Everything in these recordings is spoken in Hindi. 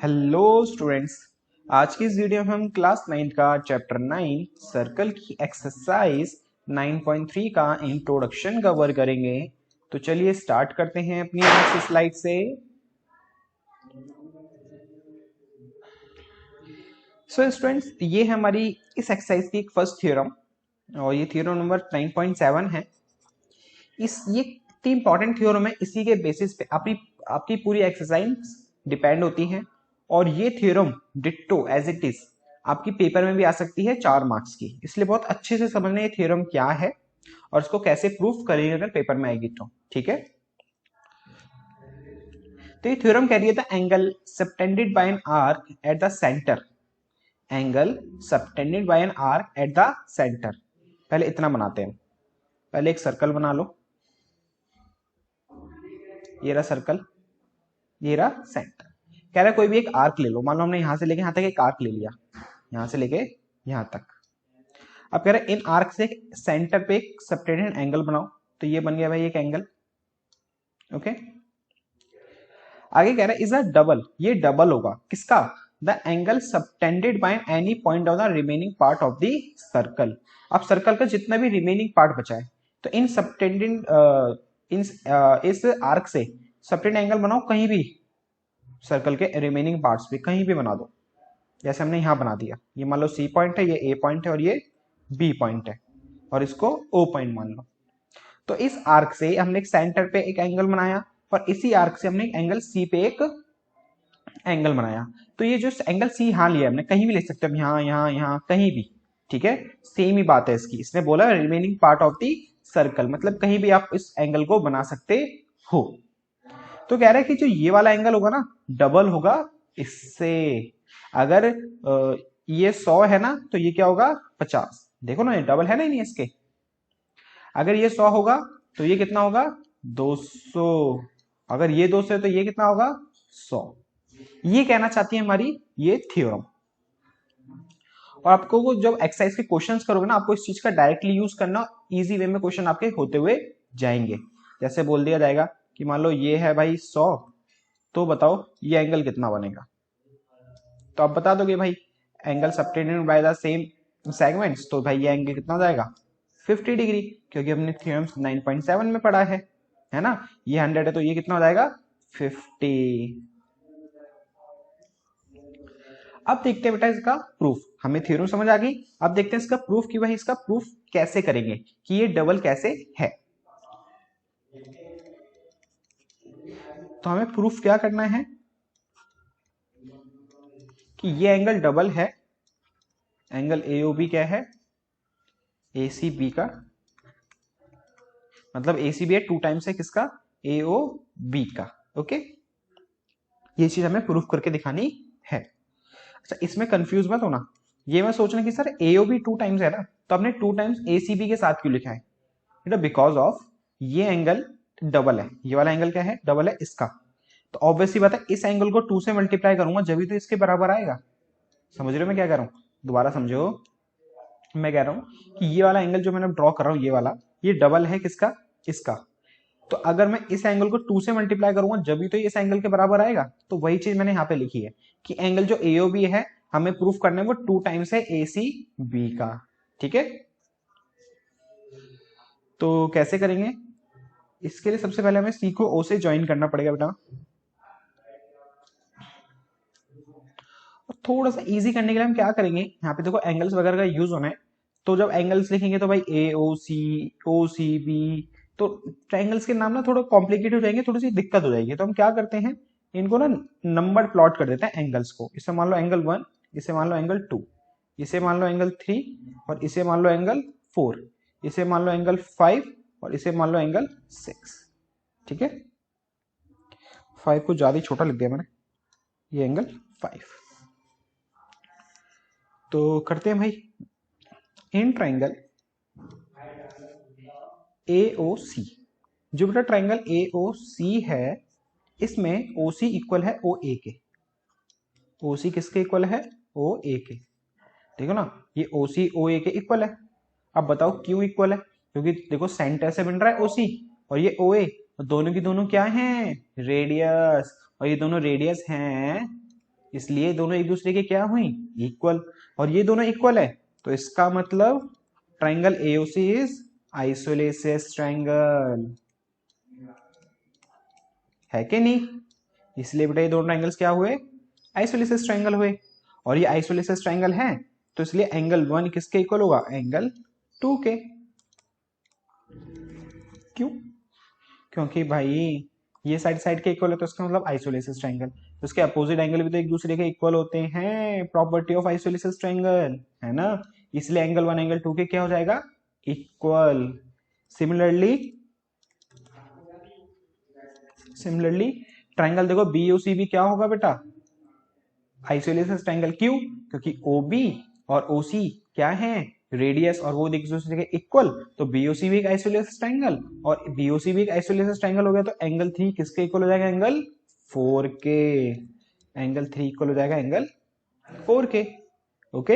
Hello students. आज की इस वीडियो में हम क्लास 9 का चैप्टर 9 सर्कल की एक्सरसाइज 9.3 का इंट्रोडक्शन कवर करेंगे। तो चलिए स्टार्ट करते हैं अपनी नेक्स्ट स्लाइड से। सो स्टूडेंट्स, ये है हमारी इस एक्सरसाइज की एक फर्स्ट थ्योरम और ये थ्योरम नंबर 9.7 है। ये इतनी इंपॉर्टेंट थ्योरम है, इसी के बेसिस पे आपकी आपकी पूरी एक्सरसाइज डिपेंड होती है। और ये theorem ditto as it is आपकी पेपर में भी आ सकती है 4 मार्क्स की, इसलिए बहुत अच्छे से समझना ये थ्योरम क्या है और इसको कैसे प्रूफ करेंगे अगर पेपर में आएगी तो। ठीक है, तो ये थ्योरम कह रही है the angle subtended bye an arc at the centre. Angle subtended bye an arc at the centre. पहले इतना बनाते हैं, पहले एक सर्कल बना लो। ये रहा सर्कल, ये रहा सेंटर। कह रहा है कोई भी एक आर्क ले लो। मान लो हमने यहां से लेके यहां तक एक आर्क ले लिया, यहां से लेके यहां तक। अब कह रहा है इन आर्क से सेंटर पे एक सबटेंडेड एंगल बनाओ। तो ये बन गया भाई एक एंगल। ओके, आगे कह रहा है इज अ डबल। ये डबल होगा किसका? The angle subtended by any point of the remaining part of the circle. अब सर्कल का जितना भी रिमेनिंग पार्ट बचा है तो इन सबटेंडेड इस आर्क से सबटेंड एंगल बनाओ कहीं भी, सर्कल के रिमेनिंग पार्ट्स पे कहीं भी बना दो। जैसे हमने यहां बना दिया, ये मान लो सी पॉइंट है, ये ए पॉइंट है और ये बी पॉइंट है और इसको ओ पॉइंट मान लो। तो इस आर्क से हमने एक सेंटर पे एक एंगल बनाया और इसी आर्क से हमने एक एंगल सी पे एक एंगल बनाया। तो ये जो एंगल सी यहां लिया हमने, कहीं भी ले सकते हैं, यहां यहां यहां कहीं भी। ठीक है, सेम ही बात है इसकी। इसने बोला remaining part of the circle, मतलब कहीं भी आप इस एंगल को बना सकते हो। तो कह रहा है कि जो ये वाला एंगल होगा ना, डबल होगा इससे। अगर ये 100 है ना तो ये क्या होगा 50। देखो ना, ये डबल है ना नहीं इसके। अगर ये 100 होगा तो ये कितना होगा 200। अगर ये 200 है तो ये कितना होगा 100। ये कहना चाहती है हमारी ये थ्योरम। और आपको वो जब एक्सरसाइज के क्वेश्चंस करोगे ना, आपको इस चीज का डायरेक्टली यूज करना, इजी वे में क्वेश्चन आपके होते हुए जाएंगे। जैसे बोल दिया जाएगा कि मान लो ये है भाई 100, तो बताओ ये एंगल कितना बनेगा। तो आप बता दोगे भाई angle subtended by the same segments, तो भाई ये एंगल कितना हो जाएगा 50 डिग्री, क्योंकि हमने थ्योरम 9.7 में पढ़ा है ना। ये 100 है तो ये कितना हो जाएगा 50। अब देखते हैं बेटा इसका प्रूफ। हमें थ्योरम समझ आ गई, अब देखते हैं इसका प्रूफ कि भाई इसका प्रूफ कैसे करेंगे कि ये डबल कैसे है। तो हमें प्रूफ क्या करना है कि ये एंगल डबल है। एंगल एओबी क्या है, एसीबी का, मतलब एसीबी है 2 टाइम्स है किसका, एओबी का। ओके, ये चीज हमें प्रूफ करके दिखानी है। अच्छा, इसमें कंफ्यूज मत होना। ये मैं सोचना कि सर एओबी 2 टाइम्स है ना, तो आपने 2 टाइम्स एसीबी के साथ क्यों लिखा है बेटा? बिकॉज ऑफ ये एंगल डबल है, ये वाला एंगल क्या है डबल है इसका। तो ऑब्वियसली बात है इस एंगल को 2 से मल्टीप्लाई करूंगा जब भी तो इसके बराबर आएगा। समझ रहे हो मैं क्या कह रहा हूं? दोबारा समझो, मैं कह रहा हूं कि ये वाला एंगल जो मैंने ड्रॉ कर रहा हूं, ये वाला, ये डबल है किसका, इसका। तो अगर मैं इस एंगल को 2 से मल्टीप्लाई करूंगा जब भी तो इस एंगल के बराबर आएगा। तो वही चीज मैंने यहाँ पे लिखी है कि एंगल जो एओबी है हमें प्रूफ करना है वो 2 टाइम्स है एसी बी का। ठीक है, तो कैसे करेंगे? इसके लिए सबसे पहले हमें सी को ओ से ज्वाइन करना पड़ेगा बेटा। थोड़ा सा इजी करने के लिए हम क्या करेंगे, यहाँ पे देखो एंगल्स वगैरह का यूज होना है। तो जब एंगल्स लिखेंगे तो भाई ए ओ सी बी, तो ट्राइंगल्स के नाम ना थोड़ा कॉम्प्लिकेटेड हो जाएंगे, थोड़ी सी दिक्कत हो जाएगी। तो हम क्या करते हैं, इनको ना नंबर प्लॉट कर देते हैं एंगल्स को। इसे मान लो एंगल 1, इसे मान लो एंगल 2, इसे मान लो एंगल 3 और इसे मान लो एंगल 4, इसे मान लो एंगल 5 और इसे मान लो एंगल 6। ठीक है, 5 को ज्यादा ही छोटा लिख दिया मैंने, ये एंगल 5। तो करते हैं भाई, इन ट्राइंगल AOC, जो बेटा ट्राइंगल AOC है इसमें OC इक्वल है OA के। OC किसके इक्वल है, OA के। देखो ना, ये OC OA के इक्वल है। अब बताओ क्यों इक्वल है? क्योंकि देखो सेंटर से बन रहा है OC और ये OA, और दोनों की दोनों क्या हैं रेडियस, और ये दोनों रेडियस हैं इसलिए दोनों एक दूसरे के क्या हुई, इक्वल। और ये दोनों इक्वल है तो इसका मतलब triangle AOC is isosceles triangle, है कि नहीं। इसलिए बेटा ये दोनों ट्रायंगल्स क्या हुए, आइसोलेसिस ट्रायंगल हुए। और ये आइसोलेसिस ट्रायंगल है तो इसलिए एंगल 1 किसके इक्वल होगा, एंगल 2 के। क्यों, क्योंकि भाई ये साइड साइड के इक्वल है तो इसका मतलब आइसोलेसिस ट्रायंगल, तो उसके अपोजिट एंगल भी तो एक दूसरे के इक्वल होते हैं, प्रॉपर्टी ऑफ आइसोलेसिस ट्रायंगल, है ना। इसलिए एंगल 1 एंगल 2 के क्या हो जाएगा, इक्वल। सिमिलरली सिमिलरली ट्रायंगल देखो बीओसी भी क्या होगा बेटा, आइसोलेसिस ट्रायंगल। क्यों, क्योंकि ओबी और ओसी क्या है, रेडियस, और वो एक दूसरे के इक्वल, तो बीओसी भी एक आइसोलेसिस ट्रायंगल और बीओसी भी एक आइसोलेसिस ट्रायंगल हो गया, तो एंगल 3 किसके इक्वल हो जाएगा, एंगल 4 के। एंगल 3 इक्वल हो जाएगा एंगल 4 के। ओके,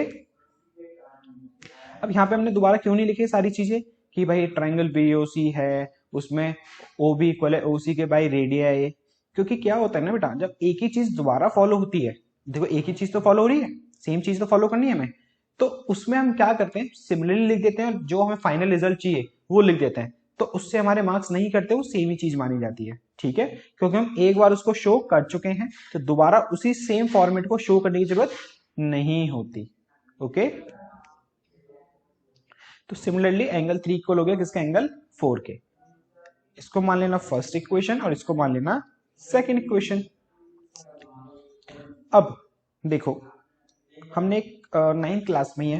अब यहाँ पे हमने दोबारा क्यों नहीं लिखी सारी चीजें कि भाई ट्रायंगल बीओसी है उसमें ओ बी इक्वल है ओसी के बाई रेडियाई, क्योंकि क्या होता है ना बेटा, जब एक ही चीज दोबारा फॉलो होती है, देखो एक ही चीज तो फॉलो हो रही है, सेम चीज तो फॉलो करनी है हमें, तो उसमें हम क्या करते हैं, सिमिलरली लिख देते हैं और जो हमें फाइनल रिजल्ट चाहिए वो लिख देते हैं, तो उससे हमारे मार्क्स नहीं करते, वो सेम ही चीज मानी जाती है, ठीक है। क्योंकि हम एक बार उसको शो कर चुके हैं तो दोबारा उसी सेम फॉर्मेट को शो करने की जरूरत नहीं होती। ओके, तो सिमिलरली एंगल 3 इक्वल हो गया किसका, एंगल 4 के। इसको मान लेना फर्स्ट इक्वेशन और इसको मान लेना सेकंड इक्वेशन। अब देखो हमने एक 9th क्लास में है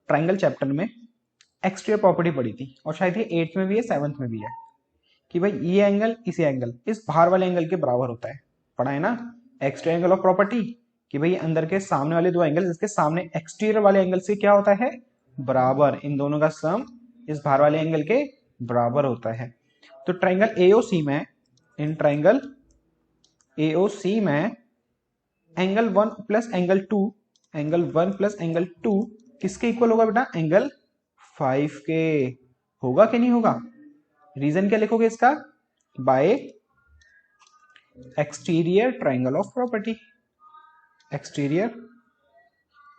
ट्रायंगल चैप्टर में एक्सटीरियर प्रॉपर्टी पढ़ी थी, और शायद ये 8th में भी है 7th में भी है, कि भाई ये एंगल इसी एंगल इस बाहर वाले एंगल के बराबर होता है, पढ़ा है ना, एक्सटीरियर एंगल ऑफ प्रॉपर्टी, कि भाई अंदर के सामने वाले दो एंगल इसके सामने एक्सटीरियर वाले एंगल से क्या होता है, बराबर, इन दोनों का सम इस बाहर वाले एंगल के बराबर होता है। तो ट्रायंगल एओसी में, इन ट्रायंगल एओसी में angle 1 plus angle 2, angle 1 plus angle 2 किसके इक्वल होगा बेटा, एंगल 5 के। होगा कि नहीं होगा, रीजन क्या लिखोगे इसका, bye exterior triangle of property, exterior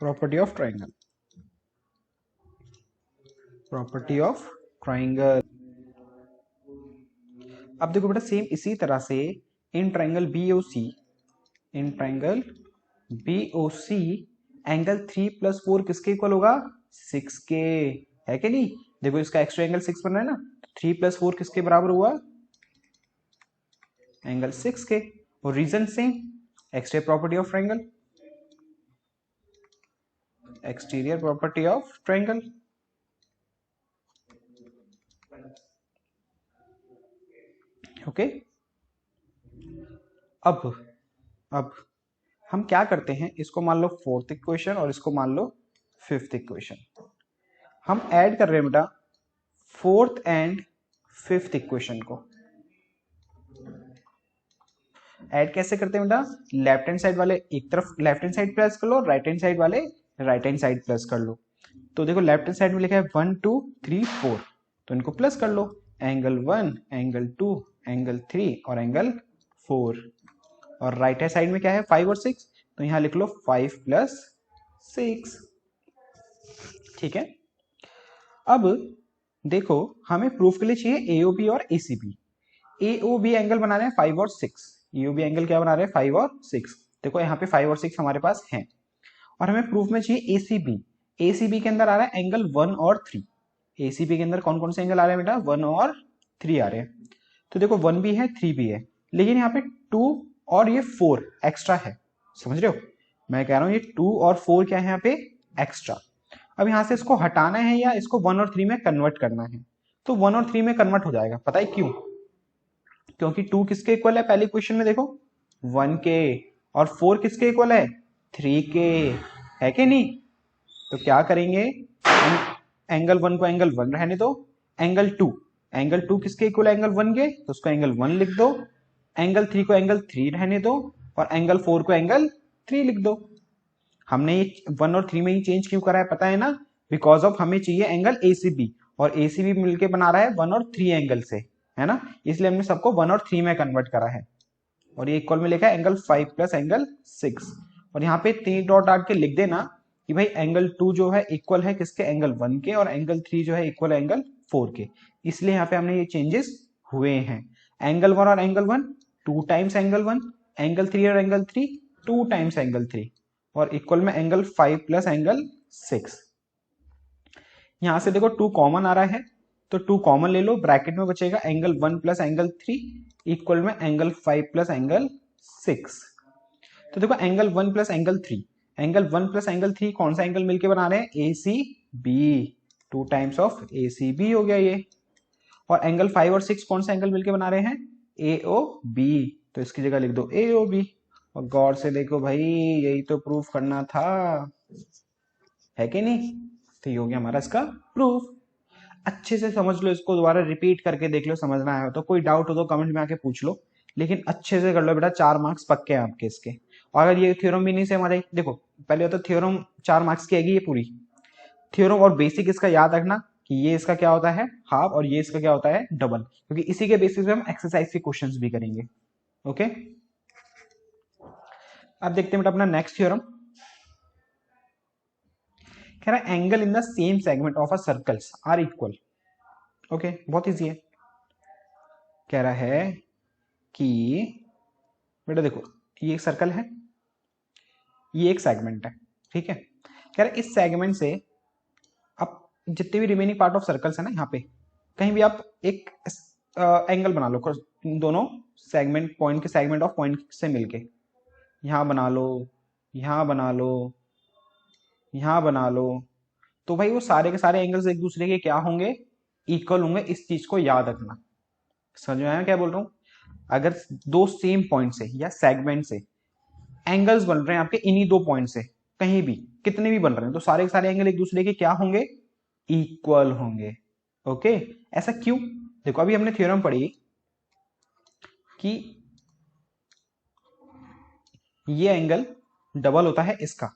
property of triangle, property of triangle. अब देखो बेटा सेम इसी तरह से in triangle BOC, in triangle BOC angle 3 plus 4 किसके इक्वल होगा, 6 के, है कि नहीं। देखो इसका एक्स्ट्रा एंगल 6 बन रहा है ना, 3 प्लस 4 किसके बराबर हुआ, एंगल 6 के। और reason same, exterior property of triangle, exterior property of triangle. Okay, अब हम क्या करते हैं, इसको मान लो 4th इक्वेशन और इसको मान लो 5th इक्वेशन, हम ऐड कर रहे हैं बेटा 4th एंड 5th इक्वेशन को। ऐड कैसे करते हैं बेटा, लेफ्ट हैंड साइड वाले एक तरफ लेफ्ट हैंड साइड प्लस कर लो, राइट हैंड साइड वाले राइट हैंड साइड प्लस कर लो। तो देखो लेफ्ट हैंड साइड में लिखा है 1 2 3 4, तो इनको प्लस कर लो, एंगल 1 एंगल 2 एंगल 3 और एंगल 4। और राइट हैंड साइड में क्या है 5 और 6, तो यहां लिख लो 5 प्लस 6, ठीक है। अब देखो हमें प्रूफ के लिए चाहिए एओबी और एसीबी। एओबी एंगल बना रहे हैं 5 और 6, एओबी एंगल क्या बना रहे हैं 5 और 6, देखो यहाँ पे 5 और 6 हमारे पास हैं। और हमें प्रूफ में चाहिए एसीबी, एसीबी के अंदर आ रहा है एंगल 1 और 3, एसीबी के अंदर कौन कौन से एंगल आ रहे हैं बेटा, 1 और 3 आ रहे हैं। तो देखो 1 भी है 3 भी है, लेकिन यहाँ पे 2 और ये 4 एक्स्ट्रा है, समझ रहे हो, मैं कह रहा हूँ ये 2 और 4 क्या है यहाँ पे एक्स्ट्रा। अब यहां से इसको हटाना है या इसको 1 और 3 में कन्वर्ट करना है, तो 1 और 3 में कन्वर्ट हो जाएगा, पता है क्यों, क्योंकि 2 किसके इक्वल है पहली क्वेश्चन में देखो 1 के, और 4 किसके इक्वल है 3 के, है कि नहीं। तो क्या करेंगे, एंगल 1 को एंगल 1 रहने दो, एंगल 2 किसके इक्वल है एंगल 1 के, तो उसको एंगल 1 लिख दो, एंगल 3 को एंगल 3 रहने दो, और एंगल 4 को एंगल 3 लिख दो। हमने 1 और 3 में ही चेंज क्यों करा है पता है ना, बिकॉज ऑफ हमें चाहिए एंगल एसीबी, और एसीबी मिलके बना रहा है 1 और 3 एंगल से, है ना, इसलिए हमने सबको 1 और 3 में कन्वर्ट करा है। और ये इक्वल में लिखा है एंगल 5 प्लस एंगल 6, और यहाँ पे 3 डॉट डाल के लिख देना कि भाई एंगल 2 जो है इक्वल है किसके, एंगल 1 के, और एंगल 3 जो है इक्वल है एंगल 4 के। इसलिए यहाँ पे हमने ये चेंजेस हुए हैं। एंगल 1 और एंगल 1 2 टाइम्स एंगल 1, एंगल 3 और एंगल 3 2 टाइम्स एंगल 3, और इक्वल में एंगल 5 प्लस एंगल 6। यहां से देखो 2 कॉमन आ रहा है तो 2 कॉमन ले लो, ब्रैकेट में बचेगा एंगल 1 प्लस एंगल 3 इक्वल में एंगल 5 प्लस एंगल 6। तो देखो angle 1 plus angle 3, angle 1 plus angle 3 कौन सा एंगल मिलके बना रहे हैं, A C B, 2 times of A C B हो गया ये। और एंगल 5 और 6 कौन सा एंगल मिलके बना रहे हैं, ए ओ बी, तो इसकी जगह लिख दो ए ओ बी। और गौर से देखो भाई यही तो प्रूफ करना था, है कि नहीं। तो ये हो गया हमारा इसका प्रूफ। अच्छे से समझ लो इसको, दोबारा रिपीट करके देख लो, समझना है तो कोई डाउट हो तो कमेंट में आके पूछ लो, लेकिन अच्छे से कर लो बेटा, 4 मार्क्स पक्के हैं आपके इसके। और अगर ये थ्योरम भी नहीं से हमारे, देखो पहले तो थ्योरम 4 मार्क्स की आएगी ये पूरी थ्योरम, और बेसिक इसका याद रखना कि ये इसका क्या होता है हाफ और ये इसका क्या होता है डबल, क्योंकि इसी के बेसिस पे हम एक्सरसाइज के क्वेश्चंस भी करेंगे। ओके, अब देखते हैं बेटा अपना नेक्स्ट थ्योरम। कह रहा है angle in the same segment of a circles are equal. Okay, बहुत इजी है। कह रहा है कि बेटा देखो ये एक सर्कल है, ये एक सेगमेंट है, ठीक है। कह रहा है इस सेगमेंट से अब जितने भी रिमेनिंग पार्ट ऑफ सर्कल्स है ना, यहाँ पे कहीं भी आप एक एंगल बना लो दोनों सेगमेंट पॉइंट के सेगमेंट ऑफ पॉइंट से मिलके, यहाँ बना लो, यहाँ बना लो, यहाँ बना लो, तो भाई वो सारे के सारे एंगल्स एक दूसरे के क्या होंगे, इक्वल होंगे। इस चीज को याद रखना। समझ में आया क्या बोल रहा हूँ। अगर दो सेम पॉइंट से या सेगमेंट से एंगल्स बन रहे हैं आपके इन्हीं 2 पॉइंट से, कहीं भी कितने भी बन रहे हैं, तो सारे के सारे एंगल एक दूसरे के क्या होंगे, इक्वल होंगे। ओके, ऐसा क्यों, देखो अभी हमने थ्योरम पढ़ी कि ये एंगल डबल होता है इसका,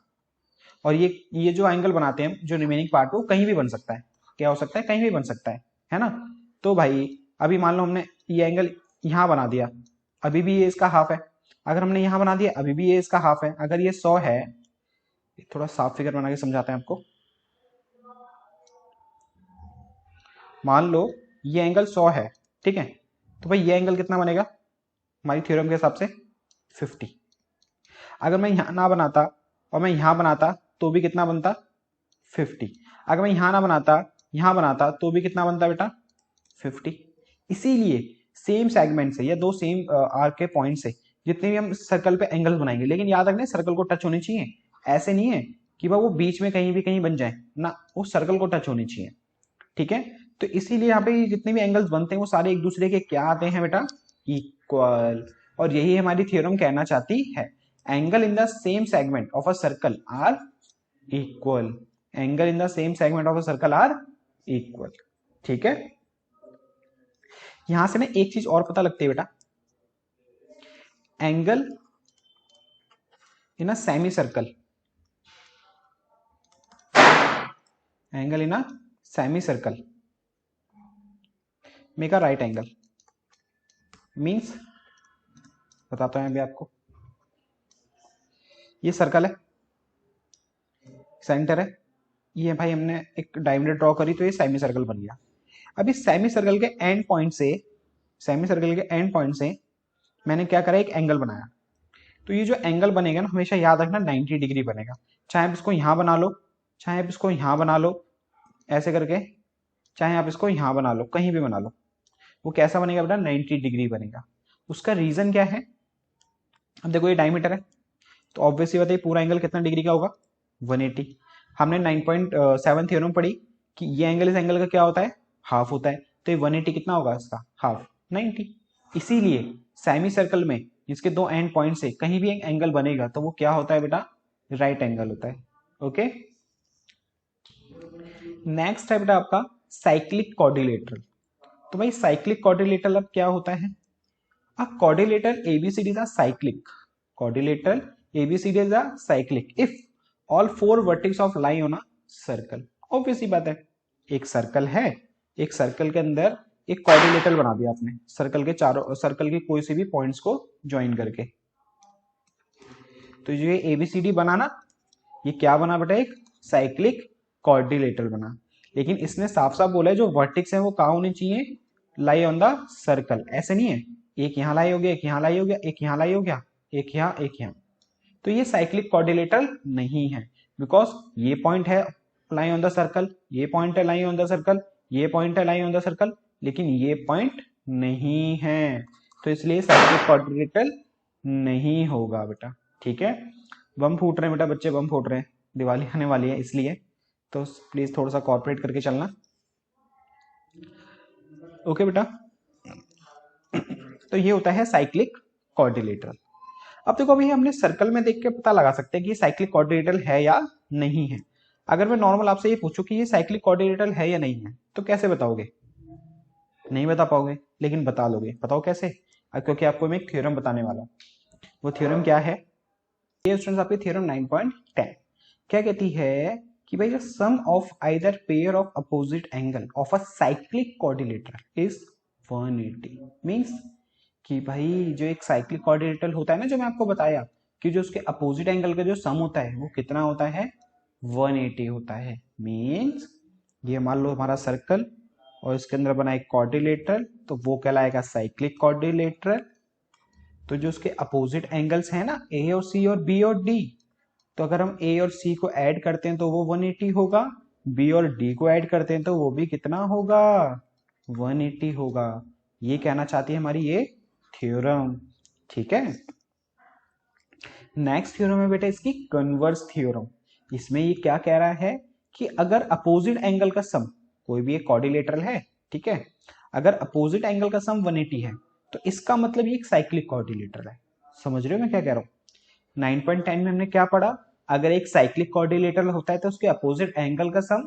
और ये जो एंगल बनाते हैं जो रिमेनिंग पार्ट वो कहीं भी बन सकता है, क्या हो सकता है, कहीं भी बन सकता है ना। तो भाई अभी मान लो हमने ये एंगल यहां बना दिया, अभी भी ये इसका हाफ है। अगर हमने यहां बना दिया, अभी भी ये इसका हाफ है। अगर ये 100 है, थोड़ा साफ फिगर बना के समझाते हैं आपको। मान लो ये एंगल 100 है, ठीक है, तो भाई ये एंगल कितना बनेगा हमारी थ्योरम के हिसाब से 50। अगर मैं यहां ना बनाता और मैं यहां बनाता तो भी कितना बनता 50। अगर मैं यहां ना बनाता यहां बनाता तो भी कितना बनता बेटा 50। इसीलिए सेम सेगमेंट से या दो सेम आर्क के पॉइंट से जितने भी हम सर्कल पे एंगल बनाएंगे, लेकिन याद रखना सर्कल को टच होने चाहिए। ऐसे नहीं है कि वो बीच में कहीं भी कहीं बन जाए ना, वो सर्कल को टच होने चाहिए, ठीक है। तो इसीलिए यहाँ पे जितने भी एंगल्स बनते हैं वो सारे एक दूसरे के क्या आते हैं बेटा, इक्वल। और यही हमारी थ्योरम कहना चाहती है, angle in the same segment of a circle are equal, angle in the same segment of a circle are equal, ठीक है। यहां से ना एक चीज और पता लगती है बेटा, angle in a semi circle, angle in a semi circle make a right angle. Means बताता हूं अभी आपको, ये सर्कल है, सेंटर है, ये भाई हमने एक डायमीटर ड्रॉ करी तो ये सेमी सर्कल बन गया। अभी सेमी सर्कल के एंड पॉइंट से, सेमी सर्कल के एंड पॉइंट से मैंने क्या करा, एक एंगल बनाया। तो ये जो एंगल बनेगा ना, हमेशा याद रखना 90 डिग्री बनेगा। चाहे आप इसको यहां बना लो, चाहे आप इसको यहां बना लो ऐसे करके, चाहे आप इसको यहां बना लो, कहीं भी बना लो, वो कैसा बनेगा बेटा 90 डिग्री बनेगा। उसका रीजन क्या है, अब देखो ये डायमीटर है तो ऑब्वियसली बताइए पूरा एंगल कितना डिग्री का होगा 180। हमने 9.7 थ्योरम पढ़ी कि ये एंगल इस एंगल का क्या होता है, हाफ होता है, तो ये 180 कितना होगा इसका हाफ 90। इसीलिए सेमी सर्कल में जिसके 2 एंड पॉइंट से कहीं भी एक एंगल बनेगा तो वो क्या होता है बेटा, राइट एंगल होता है। ओके, नेक्स्ट है बेटा आपका साइक्लिक क्वाड्रिलेटरल। तो भाई साइक्लिक क्वाड्रिलेटरल अब क्या होता है, a quadrilateral ABCD is a cyclic, quadrilateral ABCD is a cyclic if all 4 vertex of line on a circle। Obvious सी बात है, एक सर्कल है, एक सर्कल के अंदर एक क्वाड्रिलेटरल बना दिया आपने, सर्कल के चारों, सर्कल के कोई से भी पॉइंट्स को ज्वाइन करके। तो जो ये ABCD बना ना, ये क्या बना बेटा, एक साइक्लिक क्वाड्रिलेटरल बना। लेकिन इसने साफ साफ बोला है जो वर्टेक्स है वो कहाँ होने चाहिए, लाई ऑन द सर्कल। ऐसे नहीं है एक यहाँ लाई हो गया, एक यहाँ लाई हो गया, एक यहाँ लाई हो गया, एक यहाँ, एक यहाँ। तो ये साइक्लिक क्वाड्रिलेटरल नहीं है, बिकॉज ये पॉइंट है लाई ऑन द सर्कल, ये पॉइंट है लाई ऑन द सर्कल, ये पॉइंट है लाई ऑन द सर्कल, लेकिन ये पॉइंट नहीं है, तो इसलिए साइक्लिक क्वाड्रिलेटरल नहीं होगा बेटा। ठीक है, बम फूट रहे हैं बेटा, बच्चे बम फूट रहे हैं, दिवाली आने वाली है इसलिए, तो प्लीज थोड़ा सा कॉर्पोरेट करके चलना। ओके बेटा, तो ये होता है साइक्लिक क्वाड्रिलेटरल। अब देखो अभी हमने सर्कल में देख के पता लगा सकते हैं कि ये साइक्लिक क्वाड्रिलेटरल है या नहीं है। अगर मैं नॉर्मल आपसे ये पूछूं कि ये साइक्लिक क्वाड्रिलेटरल है या नहीं है, तो कैसे बताओगे? नहीं बता पाओगे, लेकिन बता लोगे। बताओ कैसे? क्योंकि आपको मैं एक थ्योरम बताने वाला हूँ। वो थ्योरम क्या है? ये स्टूडेंट्स आपकी थ्योरम 9.10 क्या कहती है कि भाई the sum of either pair of opposite angle of a cyclic quadrilateral is 180। Means कि भाई जो एक साइक्लिक क्वाड्रिलेटरल होता है ना, जो मैं आपको बताया कि जो उसके अपोजिट एंगल का जो सम होता है वो कितना होता है, 180 होता है। मींस ये मान लो हमारा सर्कल और इसके अंदर बना एक क्वाड्रिलेटरल, तो वो कहलाएगा साइक्लिक क्वाड्रिलेटरल। तो जो उसके अपोजिट एंगल्स हैं ना, ए और सी और बी और डी, तो अगर हम ए और सी को ऐड करते हैं तो वो 180 होगा, बी और डी को ऐड करते हैं तो वो भी कितना होगा, 180 होगा। ये कहना चाहती है हमारी ये थ्योरम। ठीक है, नेक्स्ट थ्योरम है बेटा इसकी कन्वर्स थ्योरम। इसमें ये क्या कह रहा है कि अगर अपोजिट एंगल का सम, कोई भी एक क्वाड्रिलेटरल है, ठीक है, अगर अपोजिट एंगल का सम 180 है तो इसका मतलब ये एक साइक्लिक क्वाड्रिलेटरल है। समझ रहे हो मैं क्या कह रहा हूं? 9.10 में हमने क्या पढ़ा? अगर एक साइक्लिक क्वाड्रिलेटरल होता है तो उसके अपोजिट एंगल का सम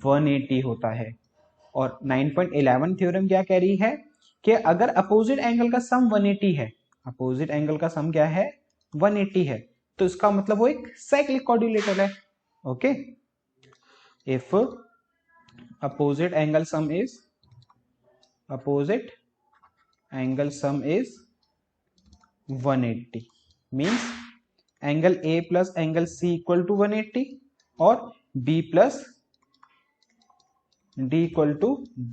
180 होता है। और 9.11 थ्योरम क्या कह रही है कि अगर अपोजिट एंगल का सम 180 है, अपोजिट एंगल का सम क्या है, 180 है, तो इसका मतलब वो एक साइक्लिक क्वाड्रिलेटरल है। Okay, if opposite angle sum is 180 means angle A plus angle C equal to 180 और B plus D equal to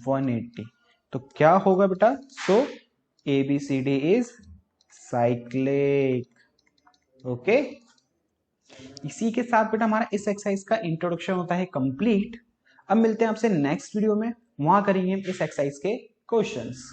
180। तो क्या होगा बेटा? सो ABCD is cyclic। ओके, इसी के साथ बेटा हमारा इस एक्सरसाइज का इंट्रोडक्शन होता है कंप्लीट। अब मिलते हैं आपसे नेक्स्ट वीडियो में, वहां करेंगे हम इस एक्सरसाइज के क्वेश्चंस।